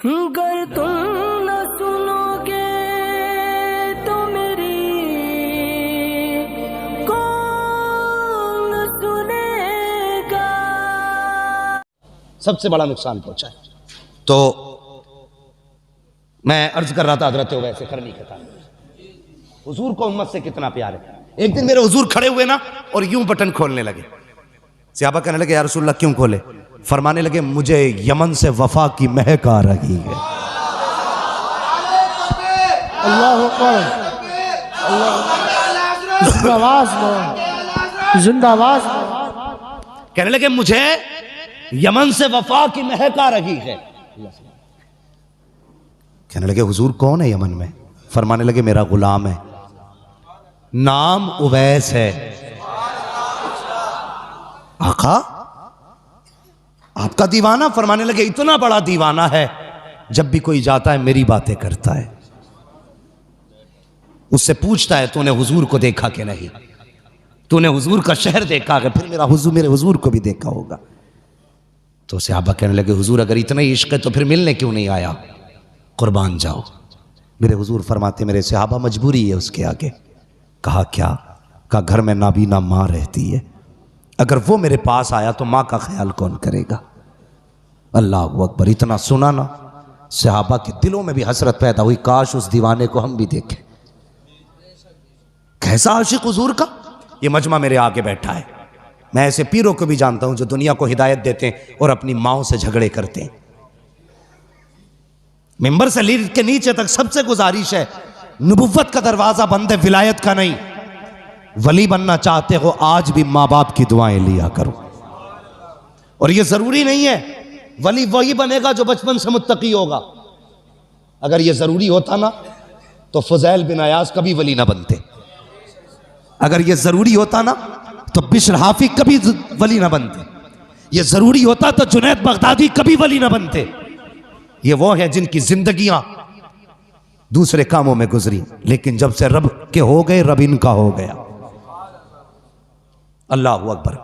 गर तुम न सुनोगे तो मेरी कौन सुनेगा। सबसे बड़ा नुकसान पहुंचा है। तो मैं अर्ज कर रहा था हजरत वैसे करनी के ताल्लुक हुजूर को उम्मत से कितना प्यार है। एक दिन मेरे हुजूर खड़े हुए ना और यूं बटन खोलने लगे। सहाबा कहने लगे या रसूलल्लाह क्यों खोले? फरमाने लगे मुझे यमन से वफा की महक आ रही है। अल्लाह अकबर, जिंदाबाद। कहने लगे मुझे यमन से वफा की महक आ रही है। कहने लगे हुजूर कौन है यमन में? फरमाने लगे मेरा गुलाम है, नाम उवैस है। आका आपका दीवाना? फरमाने लगे इतना बड़ा दीवाना है जब भी कोई जाता है मेरी बातें करता है, उससे पूछता है तूने हुजूर को देखा कि नहीं, तूने हुजूर का शहर देखा कि? फिर मेरे हुजूर को भी देखा होगा। तो सहाबा कहने लगे हुजूर अगर इतना ही इश्क है तो फिर मिलने क्यों नहीं आया? कुर्बान जाओ। मेरे हुजूर फरमाते मेरे सहाबा मजबूरी है उसके आगे। कहा क्या? कहा घर में नाबीना माँ रहती है, अगर वो मेरे पास आया तो माँ का ख्याल कौन करेगा? अल्लाह अकबर। इतना सुना ना सहाबा के दिलों में भी हसरत पैदा हुई, काश उस दीवाने को हम भी देखें। कैसा आशिक हुजूर का। ये मजमा मेरे आगे बैठा है। मैं ऐसे पीरों को भी जानता हूं जो दुनिया को हिदायत देते हैं और अपनी माओ से झगड़े करते हैं। मिंबर से लीड के नीचे तक सबसे गुजारिश है, नबुव्वत का दरवाजा बंद है, विलायत का नहीं। वली बनना चाहते हो आज भी माँ बाप की दुआएं लिया करो। और यह जरूरी नहीं है वली वही बनेगा जो बचपन से मुत्तकी होगा। अगर यह जरूरी होता ना तो फुजैल बिन अयाज कभी वली ना बनते। अगर यह जरूरी होता ना तो बिश्र हाफी कभी वली ना बनते। यह जरूरी होता तो जुनैद बगदादी कभी वली ना बनते। ये वो हैं जिनकी जिंदगियां दूसरे कामों में गुजरी, लेकिन जब से रब के हो गए रब इनका हो गया। अल्लाह अकबर।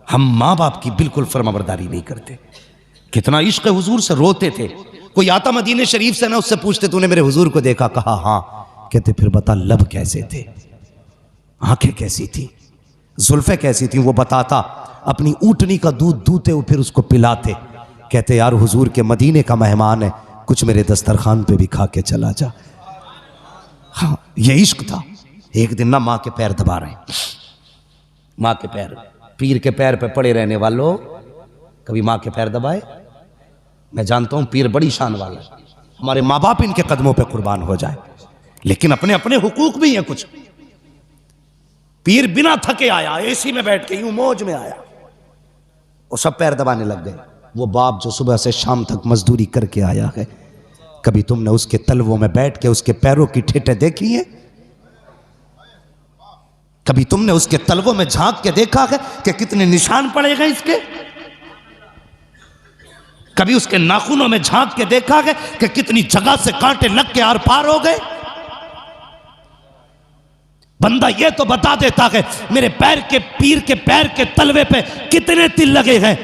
हम माँ बाप की बिल्कुल फरमाबरदारी नहीं करते। कितना इश्क हुजूर से रोते थे। कोई आता मदीने शरीफ से ना उससे पूछते तूने मेरे हुजूर को देखा? कहा हाँ। कहते फिर बता लब कैसे थे, आंखें कैसी थी, जुल्फे कैसी थी? वो बताता। अपनी ऊँटनी का दूध दूते हुए फिर उसको पिलाते। कहते यार हुजूर के मदीने का मेहमान है, कुछ मेरे दस्तरखान पे भी खा के चला जा। हाँ ये इश्क था। एक दिन ना माँ के पैर दबा रहे हैं, माँ के पैर, पीर के पैर पे पड़े रहने वालों कभी माँ के पैर दबाए? मैं जानता हूं पीर बड़ी शान वाला है, हमारे माँ बाप इनके कदमों पे कुर्बान हो जाए, लेकिन अपने अपने हुकूक भी हैं कुछ। पीर बिना थके आया, एसी में बैठ के यूं मौज में आया, वो सब पैर दबाने लग गए। वो बाप जो सुबह से शाम तक मजदूरी करके आया है, कभी तुमने उसके तलवों में बैठ के उसके पैरों की ठेठे देखी है? कभी तुमने उसके तलवों में झांक के देखा है कि कितने निशान पड़े गए इसके? कभी उसके नाखूनों में झांक के देखा है कि कितनी जगह से कांटे लग के आर पार हो गए? बंदा ये तो बता देता है मेरे पैर के, पीर के पैर के तलवे पे कितने तिल लगे हैं,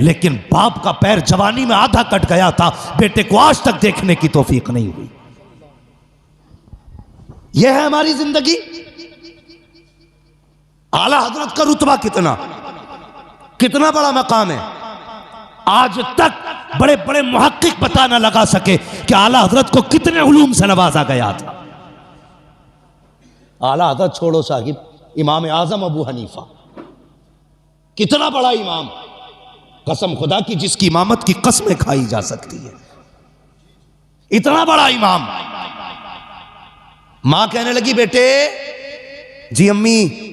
लेकिन बाप का पैर जवानी में आधा कट गया था, बेटे को आज तक देखने की तौफीक नहीं हुई। यह है हमारी जिंदगी। आला हजरत का रुतबा कितना बड़ा मकाम है। आज तक बड़े बड़े मुहक्किक पता न लगा सके कि आला हजरत को कितने उलूम से नवाजा गया था। आला हजरत छोड़ो साहिब, इमाम आजम अबू हनीफा कितना बड़ा इमाम, कसम खुदा की जिसकी इमामत की कसमें खाई जा सकती है, इतना बड़ा इमाम। मां कहने लगी बेटे, जी अम्मी,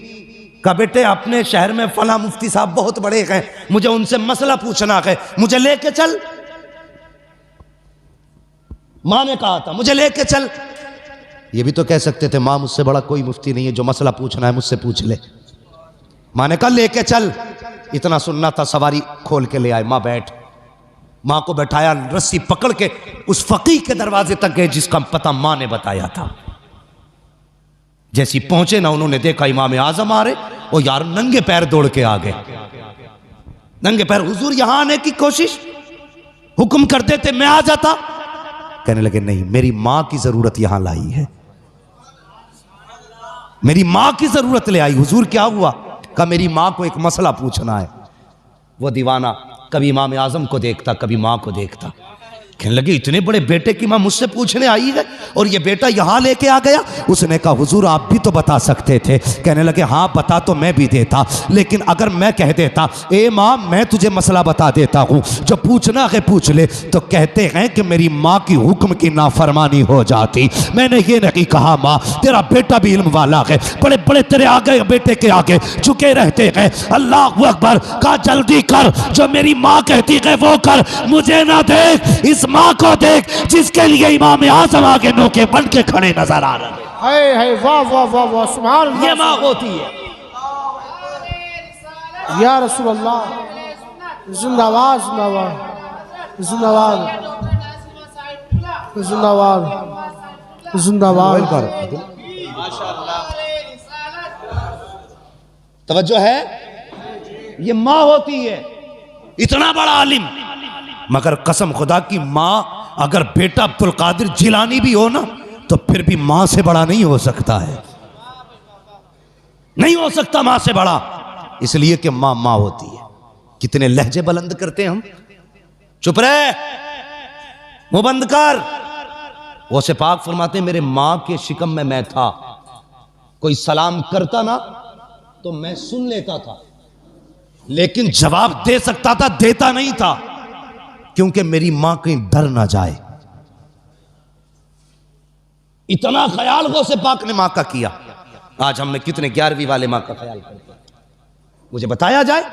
का बेटे अपने शहर में फला मुफ्ती साहब बहुत बड़े हैं, मुझे उनसे मसला पूछना है, मुझे लेके चल। मां ने कहा था मुझे लेके चल। ये भी तो कह सकते थे मां मुझसे बड़ा कोई मुफ्ती नहीं है, जो मसला पूछना है मुझसे पूछ ले। मां ने कहा लेके चल। इतना सुनना था, सवारी खोल के ले आए। मां बैठ, मां को बैठाया, रस्सी पकड़ के उस फकीह के दरवाजे तक गए जिसका पता मां ने बताया था। जैसी पहुंचे ना, उन्होंने देखा इमाम आजम आ रहे, वो यार नंगे पैर दौड़ के आ गए। नंगे पैर, हुजूर यहां आने की कोशिश, हुक्म कर देते मैं आ जाता। कहने लगे नहीं, मेरी माँ की जरूरत यहां लाई है, मेरी माँ की जरूरत ले आई। हुजूर क्या हुआ? कहा मेरी माँ को एक मसला पूछना है। वो दीवाना कभी इमाम आजम को देखता, कभी माँ को देखता। कहने लगे इतने बड़े बेटे की माँ मुझसे पूछने आई है और ये बेटा यहां लेके आ गया। उसने कहा हुजूर आप भी तो बता सकते थे। कहने लगे हाँ बता तो मैं भी देता, लेकिन अगर मैं कह देता ए माँ मैं तुझे मसला बता देता हूँ, जो पूछना है पूछ ले, तो कहते हैं कि मेरी माँ की हुक्म की नाफरमानी हो जाती। मैंने ये नहीं कहा माँ तेरा बेटा भी इल्म वाला है, बड़े बड़े तेरे आगे बेटे के आगे झुके रहते हैं। अल्लाह अकबर। कहा जल्दी कर, जो मेरी माँ कहती है वो कर, मुझे ना देख, इस माँ को देख जिसके लिए इमाम आजम आगे नोके बन के खड़े नजर आ रहे हैं। है वाह वाह वाह वाह सुभान अल्लाह। ये माँ होती है। या रसूल अल्लाह जिंदाबाद जिंदाबाद जिंदाबाद जिंदाबाद जिंदाबाद। तवज्जो है, ये माँ होती है। इतना बड़ा आलिम, मगर कसम खुदा की माँ अगर बेटा अब्दुल कादिर जिलानी भी हो ना तो फिर भी मां से बड़ा नहीं हो सकता है, नहीं हो सकता मां से बड़ा, इसलिए कि मां मां होती है। कितने लहजे बुलंद करते हैं हम। चुप रहे, मुंह बंद कर। वो से पाक फरमाते मेरे मां के शिकम में मैं था, कोई सलाम करता ना तो मैं सुन लेता था, लेकिन जवाब दे सकता था, देता नहीं था, क्योंकि मेरी मां कहीं डर ना जाए। इतना ख्याल गौसे पाक ने मां का किया। आज हमने कितने 11वीं वाले मां का ख्याल करते हैं, मुझे बताया जाए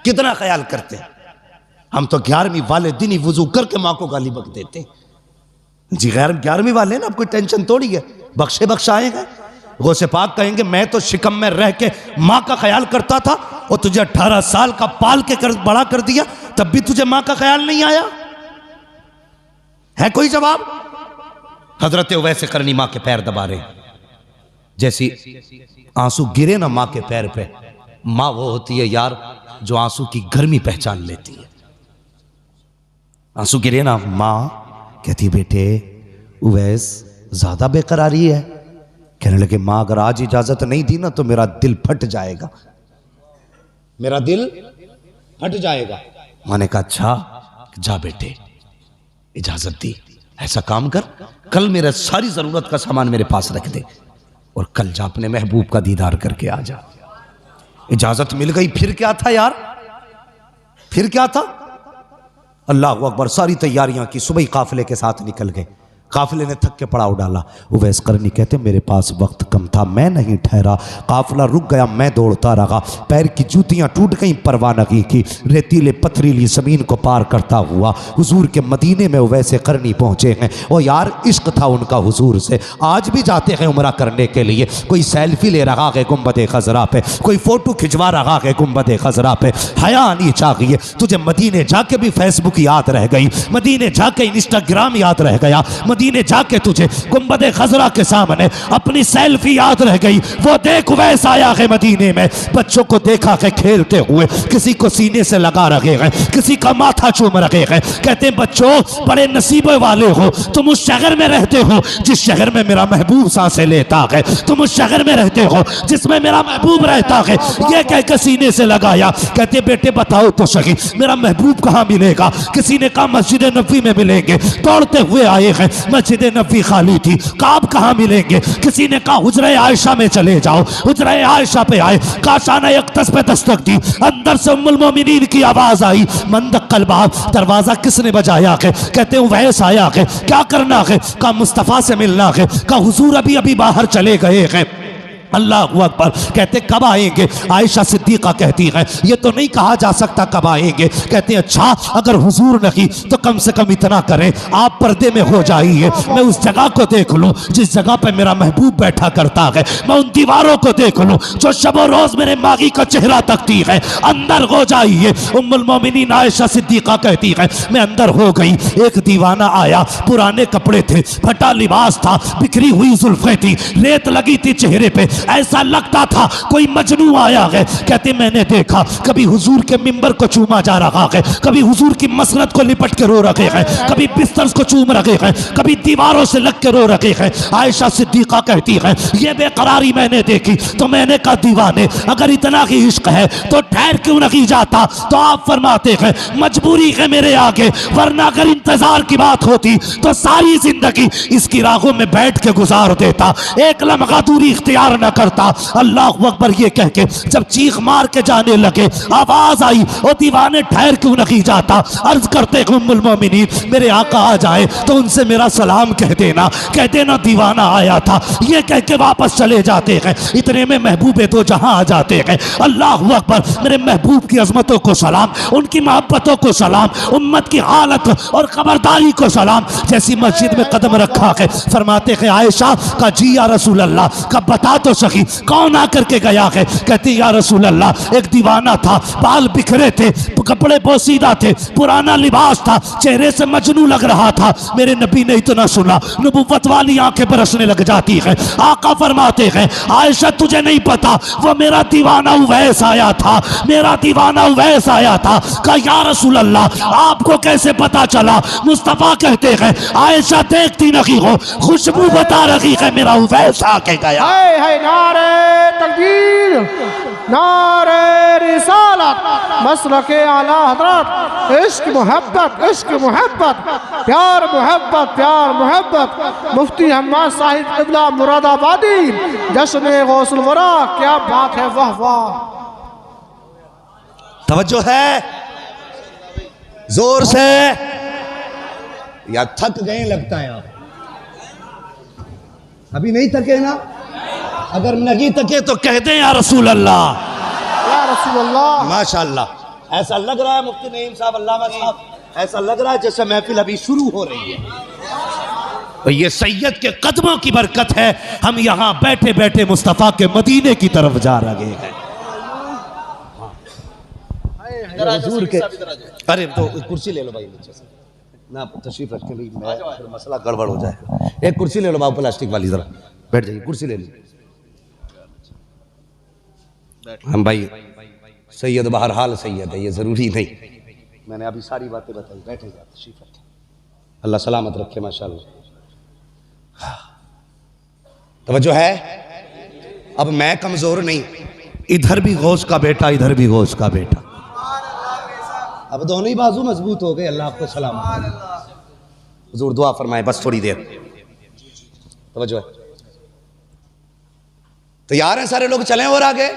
कितना ख्याल करते हैं। हम तो 11वीं वाले दिन ही वुजू करके मां को गाली बक देते हैं। जी गैर 11वीं वाले ना, अब कोई टेंशन थोड़ी है, बख्शे बख्शाएंगे। गौसे पाक कहेंगे मैं तो शिकम में रह के मां का ख्याल करता था और तुझे 18 साल का पाल के बड़ा कर दिया, तब भी तुझे मां का ख्याल नहीं आया। है कोई जवाब? हजरत उवैस करनी मां के पैर दबा रहे, जैसी आंसू गिरे ना मां के पैर पे, मां वो होती है यार जो आंसू की गर्मी पहचान लेती है। आंसू गिरे ना, मां कहती बेटे उवैस ज्यादा बेकरारी है। कहने लगे मां अगर आज इजाजत नहीं दी ना तो मेरा दिल फट जाएगा, मेरा दिल फट जाएगा। मां ने कहा अच्छा जा बेटे, इजाजत दी। ऐसा काम कर, कल मेरा सारी जरूरत का सामान मेरे पास रख दे और कल जा अपने महबूब का दीदार करके आ जा। इजाजत मिल गई, फिर क्या था यार, फिर क्या था। अल्लाह अकबर। सारी तैयारियां की, सुबह काफिले के साथ निकल गए। काफिले ने थक के पड़ाव डाला। उवैस करनी कहते मेरे पास वक्त कम था, मैं नहीं ठहरा, काफिला रुक गया, मैं दौड़ता रहा, पैर की जूतियां टूट गई, परवाह नहीं की, रेतीले पथरीली जमीन को पार करता हुआ हुजूर के मदीने में उवैस करनी पहुंचे हैं। और यार इश्क था उनका हुजूर से। आज भी जाते हैं उमरा करने के लिए, कोई सेल्फी ले रहा है गुंबद खजरा पे, कोई फोटो खिंचवा रहा है गुंबद खजरा पे। हया आनी चाहिए तुझे, मदीने जाके भी फेसबुक याद रह गई, मदीने जाके इंस्टाग्राम याद रह गया, मदीने जाके तुझे गुंबद खजरा के सामने अपनी सेल्फी याद रह गई। वो देख उवैस आया है मदीने में, बच्चों को देखा है खेलते हुए, किसी को सीने से लगा रखे हैं, किसी का माथा चूम रखे हैं। कहते हैं बच्चों बड़े नसीबे वाले हो, तुम उस शहर में रहते हो जिस शहर में मेरा महबूब सांसें लेता है, तुम उस शहर में रहते हो जिसमें मेरा महबूब रहता है। ये कह के सीने से लगाया। कहते बेटे बताओ तो सही मेरा महबूब कहाँ मिलेगा। किसी ने कहा मस्जिद नबी में मिलेंगे, दौड़ते हुए आए हैं, मस्जिद नबी खाली थी, काब कहाँ मिलेंगे। किसी ने कहा हुजरे आयशा में चले जाओ, हुजरे आयशा पे आए, काशाना यक्तस पे दस्तक दी, अंदर से उम्मुल मोमिनीन की आवाज आई, मंदक्कल बाब, दरवाजा किसने बजाया है। कहते हैं उवैस आया है, क्या करना है। कहा मुस्तफा से मिलना है। कहा हुजूर अभी अभी बाहर चले गए हैं। अल्लाह अकबर। कहते कब आएंगे। आयशा सिद्दीका कहती है ये तो नहीं कहा जा सकता कब आएंगे। कहते अच्छा अगर हुजूर नहीं तो कम से कम इतना करें आप पर्दे में हो जाइए, मैं उस जगह को देख लूं जिस जगह पे मेरा महबूब बैठा करता है, मैं उन दीवारों को देख लूं जो शबो रोज मेरे मागी का चेहरा तकती है, अंदर हो जाइए। उम्मुल मोमिनीन आयशा सिद्दीका कहती है मैं अंदर हो गई। एक दीवाना आया, पुराने कपड़े थे, फटा लिबास था, बिखरी हुई जुल्फें थी, रेत लगी थी चेहरे पे, ऐसा लगता था कोई मजनू आया है। कहते मैंने देखा कभी हुजूर के मिंबर को चूमा जा रहा है, कभी हुजूर की मसरत को लिपट के रो रहे हैं, कभी बिस्तर को चूम रहे हैं, कभी दीवारों से लग के रो रहे हैं। आयशा सिद्दीका कहती है ये बेकरारी मैंने देखी तो मैंने कहा दीवाने अगर इतना ही इश्क है तो ठहर क्यों नहीं जाता। तो आप फरमाते हैं मजबूरी है मेरे आगे, वरना अगर इंतजार की बात होती तो सारी जिंदगी इसकी राहों में बैठ के गुजार देता, एक लम्हा दूरी इख्तियार न करता। अल्लाह अकबर ये कह के जब चीख मार के जाने लगे आवाज आई ओ दीवाने ठहर क्यों नहीं जाता। अर्ज करते उम्मुल मोमिनीन मेरे आका आ जाए तो उनसे मेरा सलाम कह देना दीवाना आया था, ये कह के वापस चले जाते हैं। इतने में महबूबे दो जहां आ जाते हैं। अल्लाह अकबर मेरे महबूब की अजमतों को सलाम, उनकी मोहब्बतों को सलाम, उम्मत की हालत और खबरदारी को सलाम। जैसी मस्जिद में कदम रखा है फरमाते हैं आयशा का जी या रसूल अल्लाह का बता तो सही कौन आकर के गया है। कहती या रसूल अल्लाह एक दीवाना था, बाल बिखरे थे, कपड़े पोसीदा थे, पुराना लिबास था, चेहरे से मजनू लग रहा था। मेरे नबी ने इतना सुना नबुव्वत वाली आंखें बरसने लग जाती है। आका फरमाते हैं आयशा तुझे नहीं पता वो मेरा दीवाना उवैस आया था, मेरा दीवाना उवैस आया था। कहा या रसूल अल्लाह आपको कैसे पता चला। मुस्तफा कहते हैं आयशा देखती नहीं हो खुशबू बता रही है मेरा उवैस आके गया। हाय हाय नारे तकबीर, नारे रिसालत, मसलके आला हज़रत, इश्क मोहब्बत, प्यार मोहब्बत। मुफ्ती हम्माद साहिब क़िबला मुरादाबादी, जश्न गौसुल वरा, क्या बात है, वाह वाह। तवज्जो है जोर से या थक गए लगता है आप अभी नहीं थके ना। अगर नहीं थके तो कह दें या रसूल अल्लाह, या रसूल अल्लाह। माशाअल्लाह ऐसा लग रहा है मुफ्ती नईम साहब, अल्लामा साहब, ऐसा लग रहा है जैसे महफिल अभी शुरू हो रही है। तो ये सैयद के कदमों की बरकत है, हम यहां बैठे बैठे मुस्तफा के मदीने की तरफ जा रहे हैं। हुजूर के अरे तो कुर्सी ले लो भाई नीचे से ना, तशरीफ रखें भाई, मैं फिर मसला गड़बड़ हो जाएगा। एक कुर्सी ले लो बाबू प्लास्टिक वाली, जरा बैठ जाइए, कुर्सी ले लो। हम भाई सैयद बहरहाल सैयद है, ये जरूरी नहीं, मैंने अभी सारी बातें बताई। बैठे जा, तशरीफ रखें, अल्लाह सलामत रखे माशाअल्लाह। तवज्जो है, अब मैं कमजोर नहीं, इधर भी गौस का बेटा, इधर भी गौस का बेटा, अब दोनों ही बाजू मजबूत हो गए। अल्लाह आपको सलामत। हुजूर दुआ फरमाए बस थोड़ी देर, तवज्जो है। तैयार हैं सारे लोग, चलें और आगे।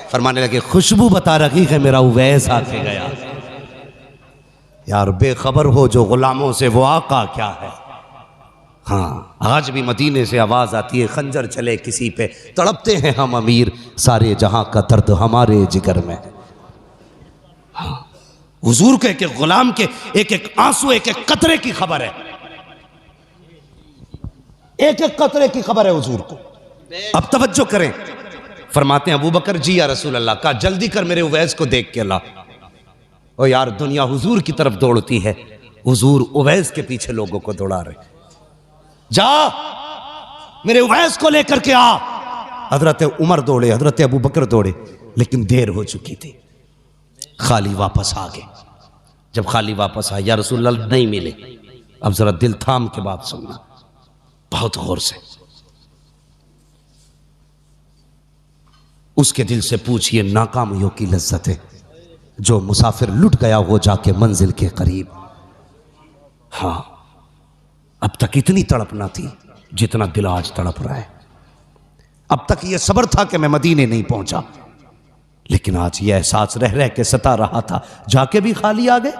फरमाने लगे खुशबू बता रही है मेरा उवैस आके गया। यार बेखबर हो जो गुलामों से वो आका क्या है। हाँ आज भी मदीने से आवाज आती है खंजर चले किसी पे, तड़पते हैं हम अमीर, सारे जहां का दर्द हमारे जिगर में। हाँ हुजूर के एक गुलाम के एक एक आंसू, एक एक कतरे की खबर है, एक एक कतरे की खबर है हुजूर को। अब तवज्जो करें, फरमाते हैं अबू बकर जी या रसूल अल्लाह का जल्दी कर मेरे उवैस को देख के ला। ओ यार दुनिया हुजूर की तरफ दौड़ती है, हुजूर उवैस के पीछे लोगों को दौड़ा रहे। जा मेरे उवैस को लेकर के आ। हजरत उमर दौड़े, हजरत अबू बकर दौड़े, लेकिन देर हो चुकी थी, खाली वापस आ गए। जब खाली वापस आए या रसूल अल्लाह नहीं मिले। अब जरा दिल थाम के बात सुनना बहुत गौर से, उसके दिल से पूछिए नाकामियों की लज्जतें, जो मुसाफिर लुट गया हो जाके मंजिल के करीब। हाँ अब तक इतनी तड़प ना थी जितना दिल आज तड़प रहा है। अब तक यह सब्र था कि मैं मदीने नहीं पहुंचा, लेकिन आज यह एहसास रह रह के सता रहा था जाके भी खाली आ गए।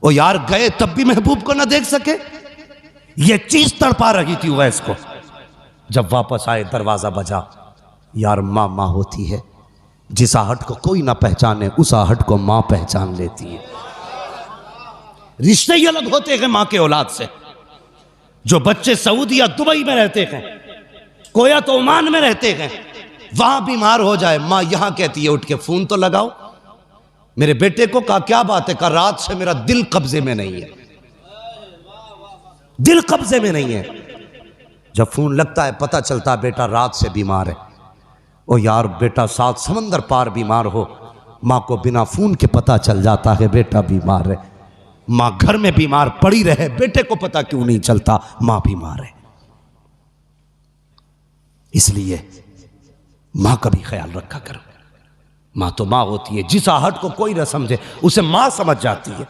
ओ यार गए तब भी महबूब को ना देख सके, यह चीज तड़पा रही थी उवैस को। जब वापस आए दरवाजा बजा, यार माँ माँ होती है, जिस आहट को कोई ना पहचाने उस आहट को माँ पहचान लेती है। रिश्ते ही अलग होते हैं माँ के औलाद से। जो बच्चे सऊदी या दुबई में रहते हैं, कोया तो ओमान में रहते हैं, वहां बीमार हो जाए माँ यहां कहती है उठ के फोन तो लगाओ। मेरे बेटे को कहा क्या बात है, कहा रात से मेरा दिल कब्जे में नहीं है, दिल कब्जे में नहीं है। जब फ़ोन लगता है पता चलता है बेटा रात से बीमार है। ओ यार बेटा 7 समंदर पार बीमार हो, माँ को बिना फ़ोन के पता चल जाता है बेटा बीमार है। माँ घर में बीमार पड़ी रहे, बेटे को पता क्यों नहीं चलता माँ बीमार है। इसलिए माँ का भी ख्याल रखा करो। माँ तो माँ होती है, जिस आहट को कोई न समझे उसे माँ समझ जाती है।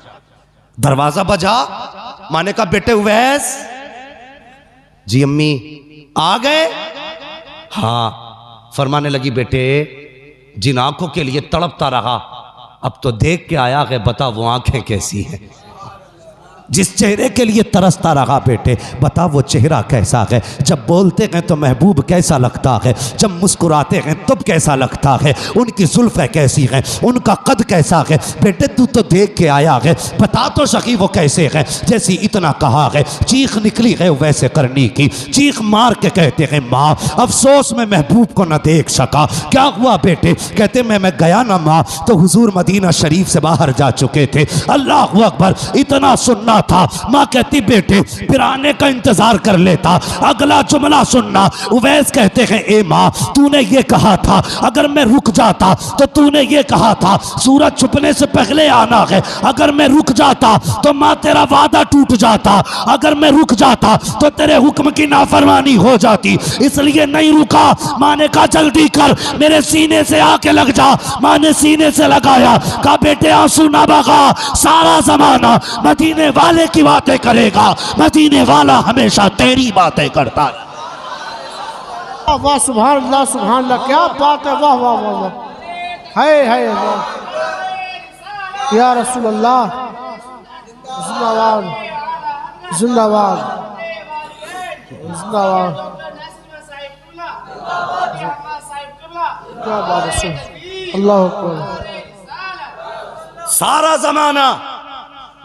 दरवाजा बजा, माँ ने कहा बेटे उवैस। जी अम्मी आ गए? हाँ। फरमाने लगी बेटे जिन आंखों के लिए तड़पता रहा अब तो देख के आया है, बता वो आंखें कैसी हैं। जिस चेहरे के लिए तरसता रहा बेटे बता वो चेहरा कैसा है। जब बोलते हैं तो महबूब कैसा लगता है, जब मुस्कुराते हैं तब कैसा लगता है, उनकी जुल्फ़ें कैसी हैं, उनका कद कैसा है। बेटे तू तो देख के आया है, बता तो सकी वो कैसे है। जैसी इतना कहा है चीख निकली है वैसे करनी की। चीख मार के कहते हैं माँ अफसोस में महबूब को न देख सका। क्या हुआ बेटे? कहते मैं गया ना माँ तो हुजूर मदीना शरीफ से बाहर जा चुके थे। अल्लाह अकबर, इतना सुनना था। माँ कहती बेटे फिर आने का इंतजार कर लेता, अगला जुमला सुनना। उवैस कहते हैं ए माँ तूने ये कहा था अगर मैं रुक जाता तो तूने ये कहा था सूरज छुपने से पहले आना है। अगर मैं रुक जाता तो माँ तेरा वादा टूट जाता, अगर मैं रुक जाता तो तेरे हुक्म की नाफरमानी हो जाती, इसलिए नहीं रुका। माँ ने कहा जल्दी कर, मेरे सीने से आके लग जा। माँ ने सीने से लगाया, कहा बेटे आंसू ना बहा, सारा जमाना मदीने वाले की बातें करेगा, मदीने वाला हमेशा तेरी बातें करता है। वाह सुभान अल्लाह, क्या बात है। वाह वाह वाह वाह, है वाह। या रसूल अल्लाह, जिंदाबाद जिंदाबाद जिंदाबाद। क्या बात है, अल्लाह अकबर। सारा जमाना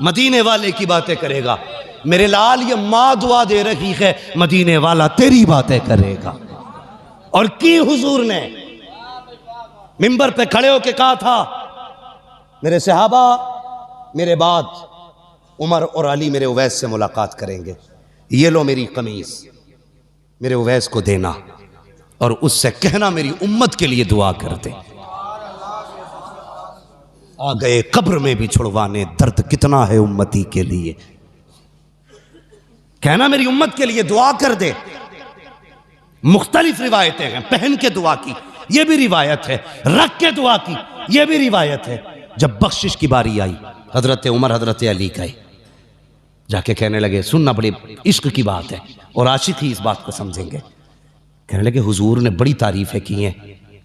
मदीने वाले की बातें करेगा। मेरे लाल ये माँ दुआ दे रही है मदीने वाला तेरी बातें करेगा। और की हुजूर ने मिंबर पे खड़े होके कहा था मेरे सहाबा मेरे बाद उमर और अली मेरे उवैस से मुलाकात करेंगे, ये लो मेरी कमीज मेरे उवैस को देना और उससे कहना मेरी उम्मत के लिए दुआ कर दे। आ गए कब्र में भी छुड़वाने, दर्द कितना है उम्मती के लिए। कहना मेरी उम्मत के लिए दुआ कर दे। मुख्तलिफ रिवायतें हैं, पहन के दुआ की यह भी रिवायत है, रख के दुआ की यह भी रिवायत है। जब बख्शिश की बारी आई हजरत उमर हजरत अली गए, जाके कहने लगे सुनना बड़ी इश्क की बात है और आशिक ही इस बात को समझेंगे। कहने लगे हुजूर ने बड़ी तारीफें की हैं,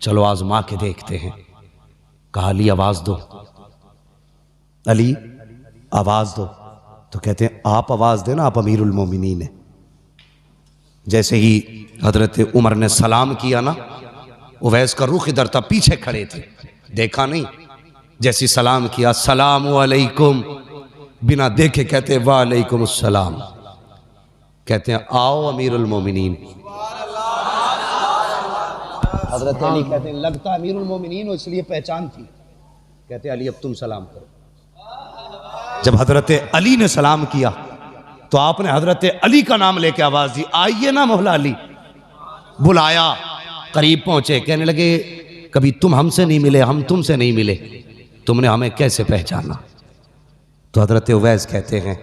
चलो आजमा के देखते हैं। कहा अली आवाज दो, अली आवाज दो। तो कहते हैं आप आवाज देना, आप अमीरुल मोमिनीन हैं। जैसे ही हजरत उमर ने सलाम किया ना, उवैस का रुख इधर था, पीछे खड़े थे, देखा नहीं। जैसी सलाम किया सलाम अलैकुम, बिना देखे कहते वालेकुम अस्सलाम। कहते हैं आओ अमीरुल मोमिनीन। हजरत अली कहते हैं लगता अमीरुल मोमिनीन हो इसलिए पहचान थी। कहते अली अब तुम सलाम करो। जब हजरत अली ने सलाम किया तो आपने हजरत अली का नाम लेके आवाज दी, आइए ना मौला अली। बुलाया, करीब पहुंचे, कहने लगे कभी तुम हमसे नहीं मिले, हम तुमसे नहीं मिले, तुमने हमें कैसे पहचाना? तो हजरत उवैस कहते हैं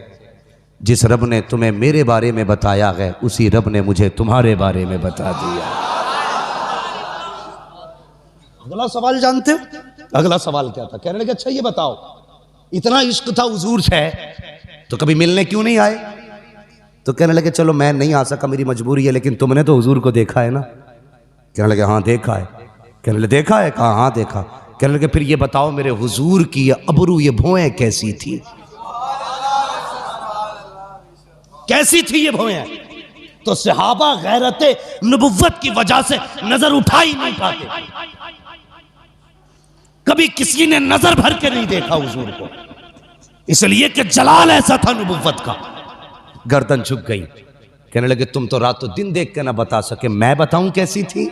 जिस रब ने तुम्हें मेरे बारे में बताया है उसी रब ने मुझे तुम्हारे बारे में बता दिया। अगला सवाल जानते हो? अगला सवाल क्या था? कहने लगे अच्छा ये बताओ इतना इश्क था हुजूर से तो कभी मिलने क्यों नहीं आए? तो कहने लगे चलो मैं नहीं आ सका, मेरी मजबूरी है, लेकिन तुमने तो हुजूर को देखा है ना? कहने लगे हाँ देखा है। कहने लगे देखा है? कहा हाँ देखा। कहने लगे फिर ये बताओ मेरे हुजूर की ये अबरू ये भौएं कैसी थी? कैसी थी ये भौएं? तो सहाबा गैरते नबुव्वत की वजह से नजर उठा ही नहीं पाते, कभी किसी ने नजर भर के नहीं देखा हुजूर को, इसलिए कि जलाल ऐसा था नबुव्वत का। गर्दन झुक गई। कहने लगे तुम तो रातों दिन देख के ना बता सके, मैं बताऊं कैसी थी?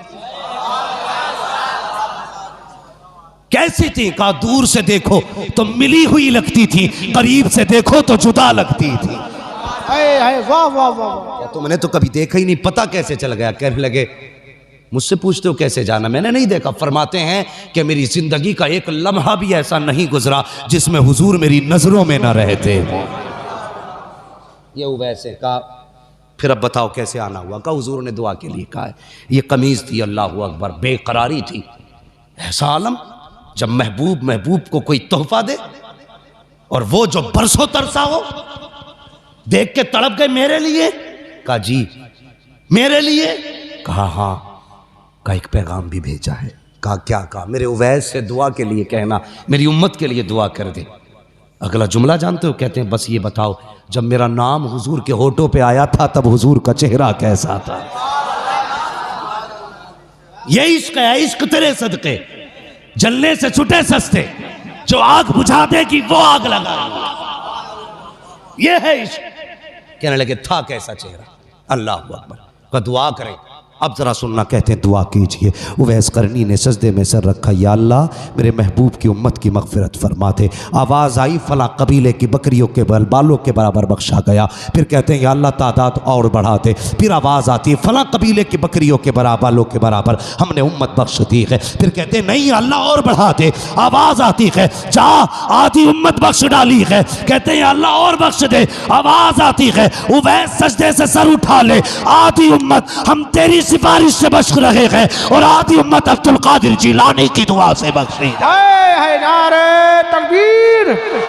कैसी थी? कहा दूर से देखो तो मिली हुई लगती थी, करीब से देखो तो जुदा लगती थी। हाय वाह वाह वाह वाह। तो मैंने तो कभी देखा ही नहीं, पता कैसे चल गया? कहने लगे मुझसे पूछते हो कैसे जाना, मैंने नहीं देखा। फरमाते हैं कि मेरी जिंदगी का एक लम्हा भी ऐसा नहीं गुजरा जिसमें हुजूर मेरी नजरों में ना रहते। ये वैसे कहा, फिर अब बताओ कैसे आना हुआ? कहा हुजूर ने दुआ के लिए कहा है। ये कमीज थी, अल्लाह अकबर, बेकरारी थी। ऐसा आलम जब महबूब को कोई तोहफा दे और वो जो बरसों तरसा हो, देख के तड़प गए मेरे लिए। कहा जी मेरे लिए? कहा हाँ। का एक पैगाम भी भेजा है। कहा क्या? कहा मेरे उवैस से दुआ के लिए कहना, मेरी उम्मत के लिए दुआ कर दे। अगला जुमला जानते हो? कहते हैं बस ये बताओ, जब मेरा नाम हुजूर के होठों पे आया था तब हुजूर का चेहरा कैसा था? ये इश्क है, इश्क तेरे सदके जलने से छुटे सस्ते, जो आग बुझा देगी वो आग लगा। ये है इश्क। कहने लगे था कैसा चेहरा? अल्लाह अकबर। का दुआ करें। अब जरा सुनना, कहते हैं दुआ कीजिए। उवैस करनी ने सजदे में सर रखा, या अल्लाह मेरे महबूब की उम्मत की मगफिरत फरमा दे। आवाज़ आई फला कबीले की बकरियों के बालों के बराबर बख्शा गया। फिर कहते हैं या अल्लाह तादाद और बढ़ा दे। फिर आवाज़ आती है फला कबीले की बकरियों के बालों के बराबर हमने उम्मत बख्श दी है। फिर कहते हैं नहीं अल्लाह और बढ़ा दे। आवाज़ आती है जा आधी उम्मत बख्श डाली है। कहते हैं अल्लाह और बख्श दे। आवाज़ आती है उवैस सजदे से सर उठा ले, आधी उम्मत हम तेरी सिफारिश से बख्श रहे हैं और आधी उम्मत अब्दुल कादिर जिलानी की दुआ से बख्शी। हाय हाय नारे तकबीर।